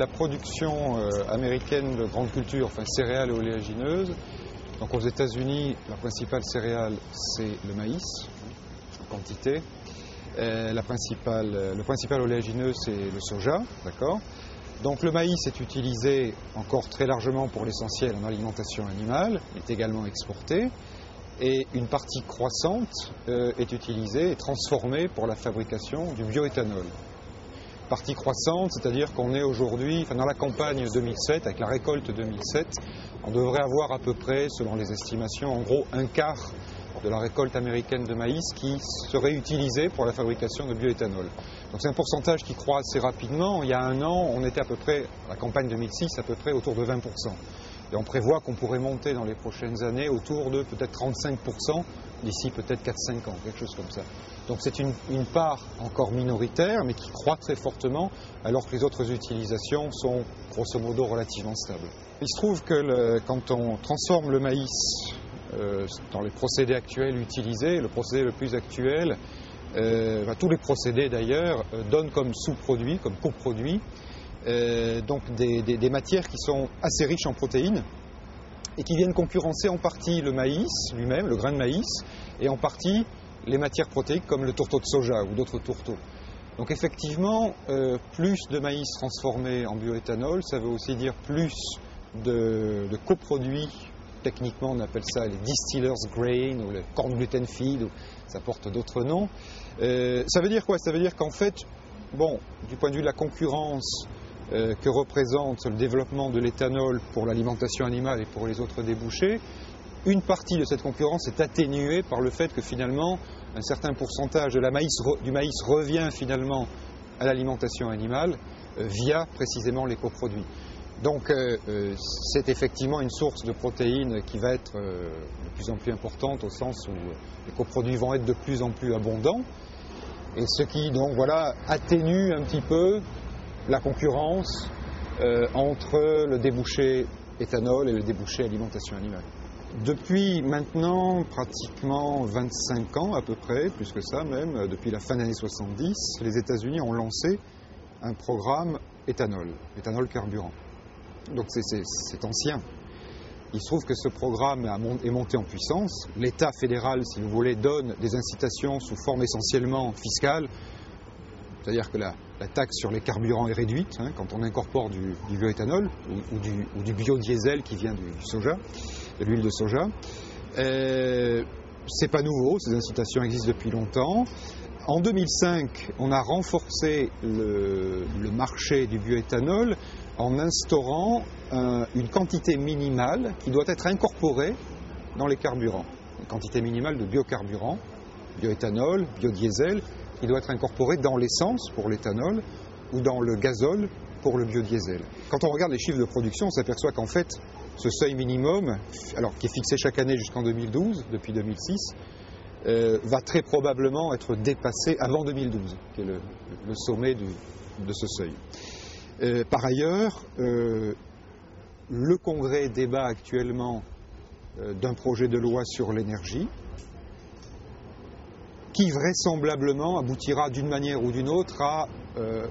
la production américaine de grandes cultures, enfin céréales et oléagineuses. Donc aux États-Unis, la principale céréale, c'est le maïs, en quantité. Le principal oléagineux, c'est le soja, d'accord. Donc le maïs est utilisé encore très largement pour l'essentiel en alimentation animale, il est également exporté. Et une partie croissante est utilisée et transformée pour la fabrication du bioéthanol. Partie croissante, c'est-à-dire qu'on est aujourd'hui, dans la campagne 2007, avec la récolte 2007, on devrait avoir à peu près, selon les estimations, en gros un quart de la récolte américaine de maïs qui serait utilisée pour la fabrication de bioéthanol. Donc c'est un pourcentage qui croît assez rapidement. Il y a un an, on était à peu près, la campagne 2006, à peu près autour de 20%. Et on prévoit qu'on pourrait monter dans les prochaines années autour de peut-être 35% d'ici peut-être 4-5 ans, quelque chose comme ça. Donc c'est une part encore minoritaire, mais qui croît très fortement, alors que les autres utilisations sont grosso modo relativement stables. Il se trouve que quand on transforme le maïs dans les procédés actuels utilisés, le procédé le plus actuel, tous les procédés d'ailleurs, donnent comme sous-produits, comme coproduits, donc des matières qui sont assez riches en protéines et qui viennent concurrencer en partie le maïs lui-même, le grain de maïs, et en partie les matières protéiques comme le tourteau de soja ou d'autres tourteaux. Donc effectivement, plus de maïs transformé en bioéthanol, ça veut aussi dire plus de coproduits. Techniquement, on appelle ça les distillers grain ou le corn gluten feed, ou ça porte d'autres noms. Ça veut dire quoi? Ça veut dire qu'en fait, du point de vue de la concurrence que représente le développement de l'éthanol pour l'alimentation animale et pour les autres débouchés, une partie de cette concurrence est atténuée par le fait que finalement, un certain pourcentage du maïs revient finalement à l'alimentation animale via précisément les coproduits. Donc c'est effectivement une source de protéines qui va être de plus en plus importante au sens où les coproduits vont être de plus en plus abondants, et ce qui donc atténue un petit peu la concurrence entre le débouché éthanol et le débouché alimentation animale. Depuis maintenant pratiquement 25 ans à peu près, plus que ça même, depuis la fin des années 70, les États-Unis ont lancé un programme éthanol carburant. Donc c'est ancien. Il se trouve que ce programme est monté en puissance. L'État fédéral, si vous voulez, donne des incitations sous forme essentiellement fiscale. C'est-à-dire que la taxe sur les carburants est réduite quand on incorpore du bioéthanol ou du biodiesel qui vient du soja, de l'huile de soja. C'est pas nouveau, ces incitations existent depuis longtemps. En 2005, on a renforcé le marché du bioéthanol en instaurant une quantité minimale qui doit être incorporée dans les carburants. Une quantité minimale de biocarburants, bioéthanol, biodiesel, qui doit être incorporée dans l'essence pour l'éthanol ou dans le gazole pour le biodiesel. Quand on regarde les chiffres de production, on s'aperçoit qu'en fait, ce seuil minimum, alors qui est fixé chaque année jusqu'en 2012, depuis 2006, va très probablement être dépassé avant 2012, qui est le sommet de ce seuil. Par ailleurs, le Congrès débat actuellement d'un projet de loi sur l'énergie qui vraisemblablement aboutira d'une manière ou d'une autre à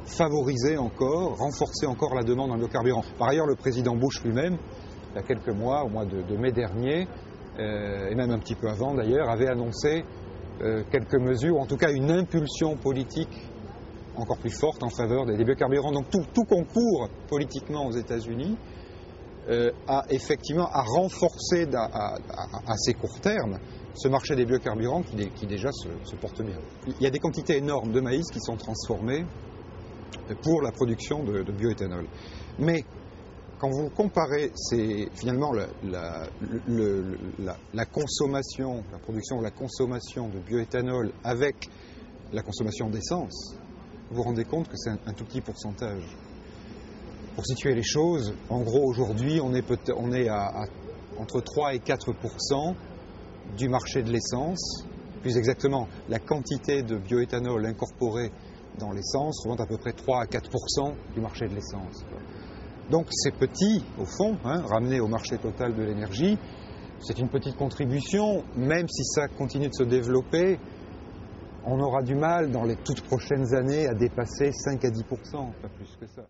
favoriser encore, renforcer encore la demande en biocarburant. Par ailleurs, le président Bush lui-même, il y a quelques mois, au mois de mai dernier, et même un petit peu avant d'ailleurs, avait annoncé quelques mesures, ou en tout cas une impulsion politique encore plus forte en faveur des biocarburants. Donc tout concourt politiquement aux États-Unis à renforcer à assez court terme ce marché des biocarburants qui déjà se porte bien. Il y a des quantités énormes de maïs qui sont transformées pour la production de bioéthanol. Mais quand vous comparez finalement la consommation, la production ou la consommation de bioéthanol avec la consommation d'essence, vous vous rendez compte que c'est un tout petit pourcentage. Pour situer les choses, en gros aujourd'hui on est à entre 3 et 4% du marché de l'essence. Plus exactement, la quantité de bioéthanol incorporée dans l'essence représente à peu près 3 à 4% du marché de l'essence. Donc c'est petit au fond, ramené au marché total de l'énergie. C'est une petite contribution, même si ça continue de se développer, on aura du mal dans les toutes prochaines années à dépasser 5 à 10%, pas plus que ça.